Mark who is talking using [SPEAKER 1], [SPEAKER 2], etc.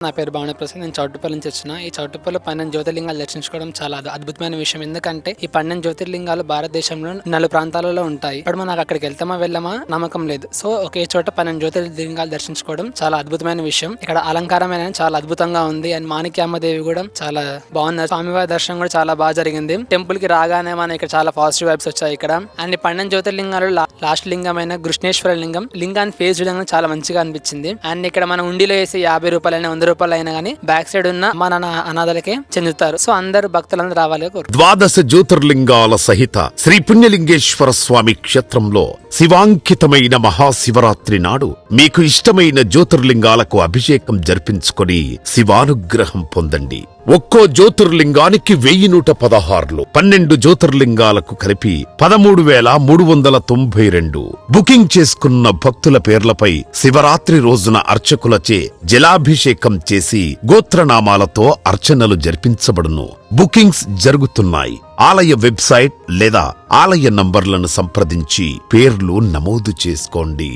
[SPEAKER 1] నా పేరు భావనప్రసాద్. నేను చౌటుపల్లి నుంచి వచ్చిన. ఈ చౌటుపల్లి 12 జ్యోతిర్లింగాలు దర్శించుకోవడం చాలా అద్భుతమైన విషయం. ఎందుకంటే ఈ 12 జ్యోతిర్లింగాలు భారతదేశంలో 4 ప్రాంతాలలో ఉంటాయి. ఇప్పుడు మనకు అక్కడికి వెళ్తామా వెళ్ళమా నమ్మకం లేదు. సో ఒకే చోట 12 జ్యోతిర్లింగాలు దర్శించుకోవడం చాలా అద్భుతమైన విషయం. ఇక్కడ అలంకారమైన చాలా అద్భుతంగా ఉంది. అండ్ మాణిక్యామ్మదేవి కూడా చాలా బాగున్నారు. స్వామివారి దర్శనం కూడా చాలా బాగా జరిగింది. టెంపుల్ కి రాగానే మన ఇక్కడ చాలా పాజిటివ్ వైబ్స్ వచ్చాయి ఇక్కడ. అండ్ ఈ 12 జ్యోతిర్లింగాలు లాస్ట్ లింగమైన కృష్ణేశ్వర లింగాన్ని ఫేస్ చేయడం చాలా మంచిగా అనిపించింది. అండ్ ఇక్కడ మన ఉండిలో వేసి 50 రూపాయలైనా 100 రూపాయలు అయినా కానీ బ్యాక్ సైడ్ ఉన్న మన అనాథలకే చెందుతారు. సో అందరు భక్తులందరూ రావాలి.
[SPEAKER 2] 12 జ్యోతిర్లింగాల సహిత శ్రీ పుణ్యలింగేశ్వర స్వామి క్షేత్రంలో శివాంకితమైన మహాశివరాత్రి నాడు మీకు ఇష్టమైన జ్యోతిర్లింగాలకు అభిషేకం జరిపించుకొని శివానుగ్రహం పొందండి. ఒక్కో జ్యోతిర్లింగానికి 1116, 12 జ్యోతిర్లింగాలకు కలిపి 13,392. బుకింగ్ చేసుకున్న భక్తుల పేర్లపై శివరాత్రి రోజున అర్చకులచే జలాభిషేకం చేసి గోత్రనామాలతో అర్చనలు జరిపించబడును. బుకింగ్స్ జరుగుతున్నాయి. ఆలయ వెబ్సైట్ లేదా ఆలయ నంబర్లను సంప్రదించి పేర్లు నమోదు చేసుకోండి.